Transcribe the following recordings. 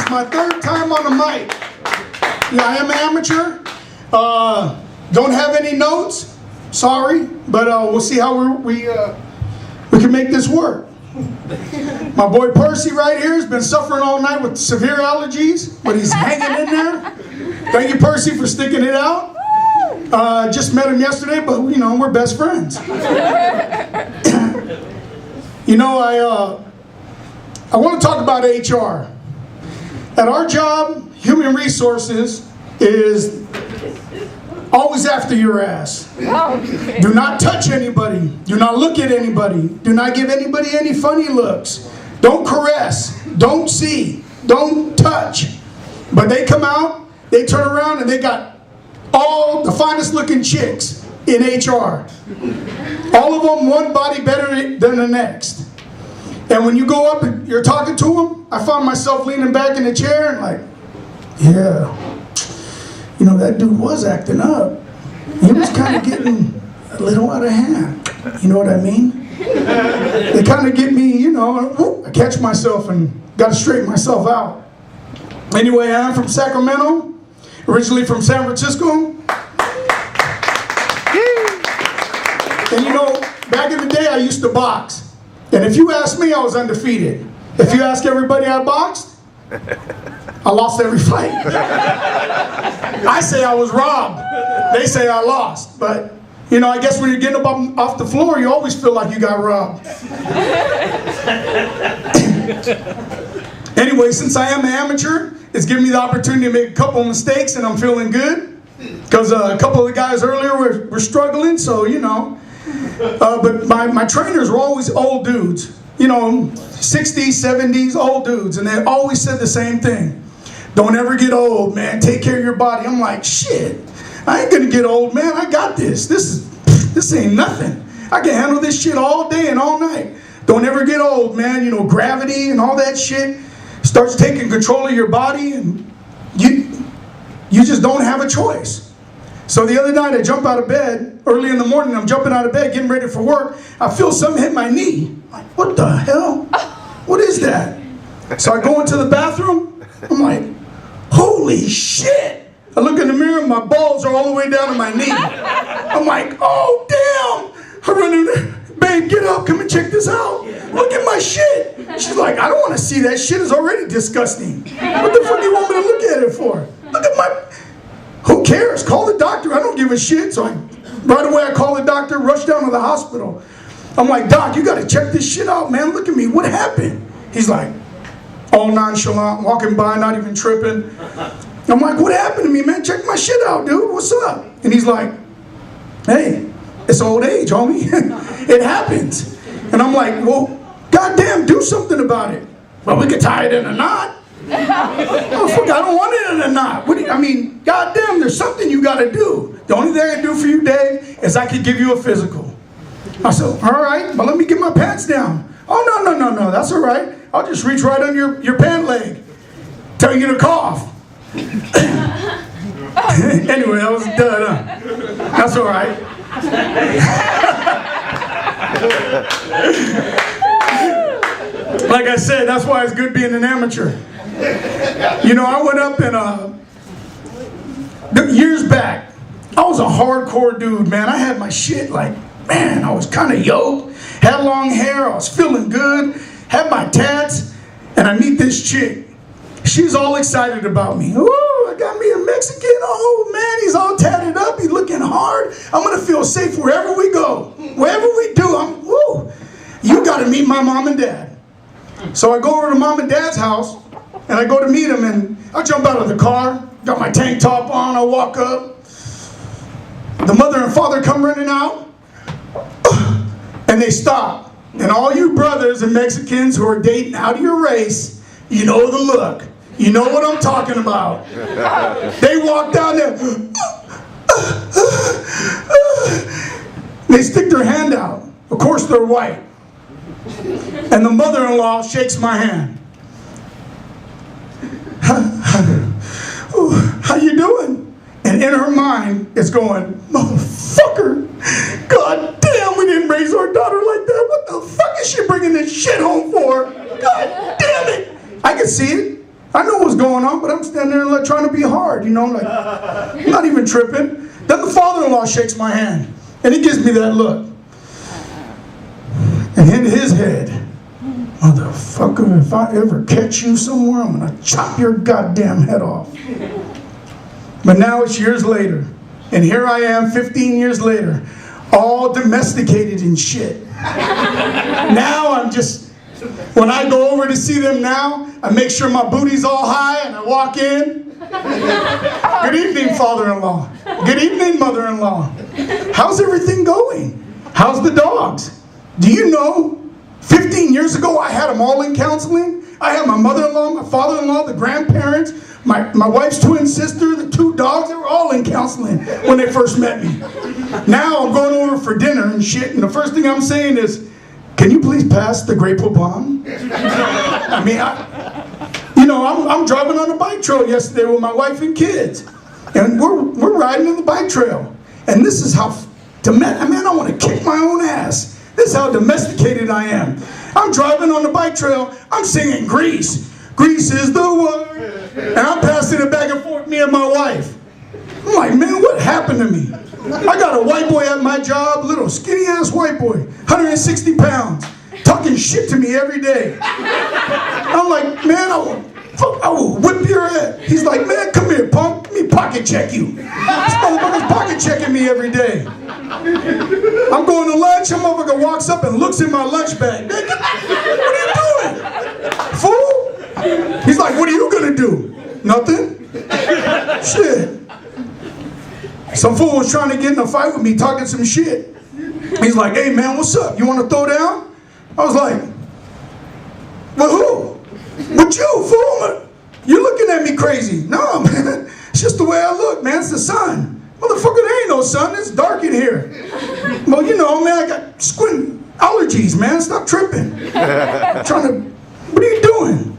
is my third time on the mic. Yeah, I am an amateur. Don't have any notes. Sorry, but we'll see how we can make this work. My boy Percy right here has been suffering all night with severe allergies, but he's hanging in there. Thank you, Percy, for sticking it out. Just met him yesterday, but you know, we're best friends. You know, I want to talk about HR. At our job, human resources is always after your ass. Do not touch anybody. Do not look at anybody. Do not give anybody any funny looks. Don't caress. Don't see. Don't touch. But they come out, they turn around, and they got all the finest looking chicks in HR. All of them, one body better than the next. And when you go up and you're talking to them, I found myself leaning back in the chair and like, yeah, you know, that dude was acting up. He was kind of getting a little out of hand. You know what I mean? They kind of get me, you know, I catch myself and got to straighten myself out. Anyway, I'm from Sacramento, originally from San Francisco. And you know, back in the day, I used to box. And if you ask me, I was undefeated. If you ask everybody I boxed, I lost every fight. I say I was robbed. They say I lost. But, you know, I guess when you're getting up off the floor, you always feel like you got robbed. Anyway, since I am an amateur, it's given me the opportunity to make a couple of mistakes, and I'm feeling good. Because a couple of the guys earlier were struggling, so, you know. But my trainers were always old dudes, you know, 60s, 70s, old dudes. And they always said the same thing. Don't ever get old, man. Take care of your body. I'm like, shit, I ain't going to get old, man. I got this. This ain't nothing. I can handle this shit all day and all night. Don't ever get old, man. You know, gravity and all that shit starts taking control of your body, and you just don't have a choice. So the other night I jump out of bed, early in the morning, I'm jumping out of bed, getting ready for work. I feel something hit my knee. Like, what the hell? What is that? So I go into the bathroom. I'm like, holy shit. I look in the mirror, my balls are all the way down to my knee. I'm like, oh, damn. I run in there. Babe, get up, come and check this out. Look at my shit. She's like, I don't want to see that shit. It's already disgusting. What the fuck do you want me to look at it for? Look at my... Who cares? Call the doctor. I don't give a shit. So right away I call the doctor, rush down to the hospital. I'm like, Doc, you got to check this shit out, man. Look at me. What happened? He's like, all nonchalant, walking by, not even tripping. I'm like, what happened to me, man? Check my shit out, dude. What's up? And he's like, hey, it's old age, homie. It happens. And I'm like, well, goddamn, do something about it. Well, we could tie it in a knot. Oh, fuck, I don't want it in a knot. I mean, goddamn, there's something you got to do. The only thing I can do for you, Dave, is I could give you a physical. I said, all right, but let me get my pants down. Oh, no, that's all right. I'll just reach right under your pant leg. Tell you to cough. Anyway, that was done. That's all right. Like I said, that's why it's good being an amateur. You know, I went up and years back, I was a hardcore dude, man. I had my shit like, man, I was kind of yoked, had long hair, I was feeling good, had my tats, and I meet this chick. She's all excited about me. Ooh, I got me a Mexican. Oh, man, he's all tatted up. He's looking hard. I'm going to feel safe wherever we go. Wherever we do, woo. You got to meet my mom and dad. So I go over to mom and dad's house, and I go to meet them, and I jump out of the car, got my tank top on, I walk up. The mother and father come running out, and they stop. And all you brothers and Mexicans who are dating out of your race, you know the look. You know what I'm talking about. They walk down there. They stick their hand out. Of course they're white. And the mother-in-law shakes my hand. How you doing? And in her mind, it's going, motherfucker, god damn, we didn't raise our daughter like that. What the fuck is she bringing this shit home for? God damn it. I can see it. I know what's going on, but I'm standing there like trying to be hard, you know, like I'm not even tripping. Then the father-in-law shakes my hand, and he gives me that look. And in his head, motherfucker, if I ever catch you somewhere, I'm gonna chop your goddamn head off. But now it's years later, and here I am 15 years later, all domesticated and shit. Now I'm just, when I go over to see them now, I make sure my booty's all high and I walk in. Good evening, father-in-law. Good evening, mother-in-law. How's everything going? How's the dogs? Do you know, 15 years ago I had them all in counseling. I had my mother-in-law, my father-in-law, the grandparents, my wife's twin sister, the 2 dogs, they were all in counseling when they first met me. Now I'm going over for dinner and shit, and the first thing I'm saying is, can you please pass the Grey Poupon? I mean, I'm driving on a bike trail yesterday with my wife and kids, and we're riding on the bike trail, and this is how, I want to kick my own ass. This is how domesticated I am. I'm driving on the bike trail, I'm singing Grease. Grease is the word. And I'm passing it back and forth, me and my wife. I'm like, man, what happened to me? I got a white boy at my job, little skinny ass white boy, 160 pounds, talking shit to me every day. I'm like, man, I will whip your head. He's like, man, come here, punk. Let me pocket check you. This motherfucker's pocket checking me every day. I'm going to lunch, some motherfucker walks up and looks in my lunch bag. Man, what are you doing? Fool? He's like, what are you gonna do? Nothing? Shit. Some fool was trying to get in a fight with me, talking some shit. He's like, hey man, what's up? You wanna throw down? I was like, well, who? With you, fool? You're looking at me crazy. No, man, it's just the way I look, man. It's the sun. Motherfucker, there ain't no sun. It's dark in here. Well, you know, man, I got squint allergies, man. Stop tripping. I'm trying to, what are you doing?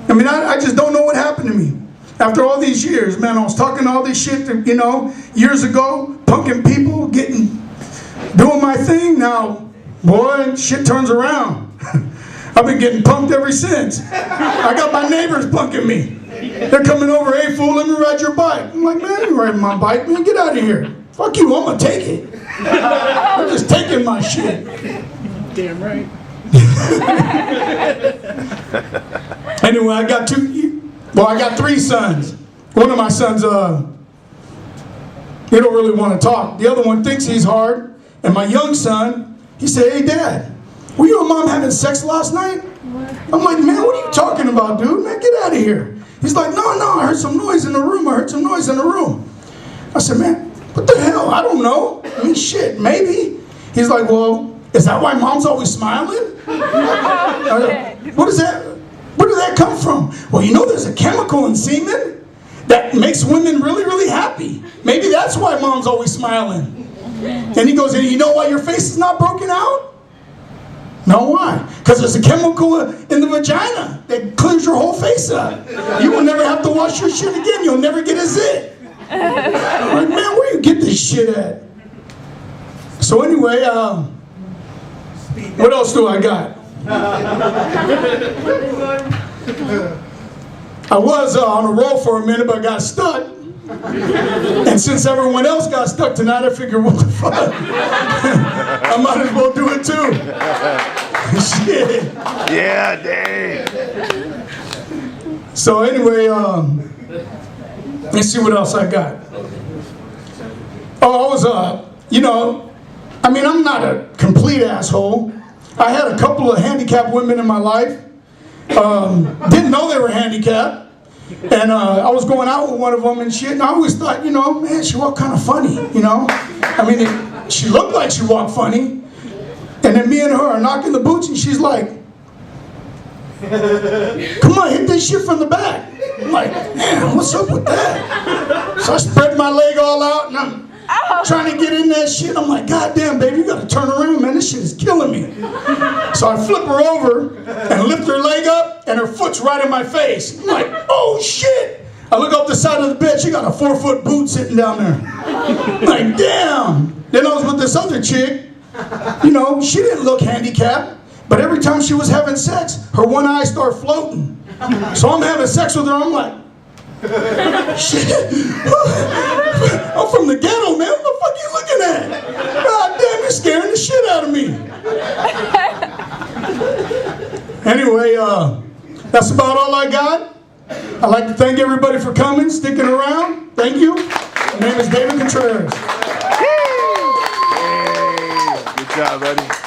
I mean, I just don't know what happened to me. After all these years, man, I was talking all this shit, you know, years ago, punking people, doing my thing. Now, boy, shit turns around. I've been getting punked ever since. I got my neighbors punking me. They're coming over, hey fool, let me ride your bike. I'm like, man, you riding my bike, man, get out of here. Fuck you, I'm gonna take it. I'm just taking my shit. Damn right. Anyway, I got 3 sons. One of my sons, he don't really want to talk. The other one thinks he's hard. And my young son, he said, hey dad, were you and mom having sex last night? I'm like, man, what are you talking about, dude? Man, get out of here. He's like, no, I heard some noise in the room. I said, man, what the hell? I don't know. I mean, shit, maybe. He's like, well, is that why mom's always smiling? What is that? Where did that come from? Well, you know there's a chemical in semen that makes women really, really happy. Maybe that's why mom's always smiling. And he goes, and you know why your face is not broken out? No, why? Because there's a chemical in the vagina that clears your whole face up. You will never have to wash your shit again. You'll never get a zit. I'm like, man, where you get this shit at? So anyway, what else do I got? I was on a roll for a minute, but I got stuck. And since everyone else got stuck tonight, I figured, what the fuck? I might as well do it too. Shit. Yeah, dang. So anyway, let's see what else I got. Oh, I was, you know, I mean, I'm not a complete asshole. I had a couple of handicapped women in my life. Didn't know they were handicapped. And I was going out with one of them and shit, and I always thought, you know, man, she walked kind of funny, you know? I mean, she looked like she walked funny. And then me and her are knocking the boots, and she's like, come on, hit this shit from the back. I'm like, man, what's up with that? So I spread my leg all out, and I'm trying to get in that shit. I'm like, God damn, baby, you gotta turn around, man. This shit is killing me. So I flip her over and lift her leg up, and her foot's right in my face. I'm like, oh shit. I look up the side of the bed, she got a 4-foot boot sitting down there. I'm like, damn. Then I was with this other chick. You know, she didn't look handicapped. But every time she was having sex, her one eye started floating. So I'm having sex with her, I'm like, shit. I'm from the ghetto, man. What the fuck you looking at? God damn, you're scaring the shit out of me. Anyway, that's about all I got. I'd like to thank everybody for coming, sticking around. Thank you. My name is David Contreras. Good job, buddy.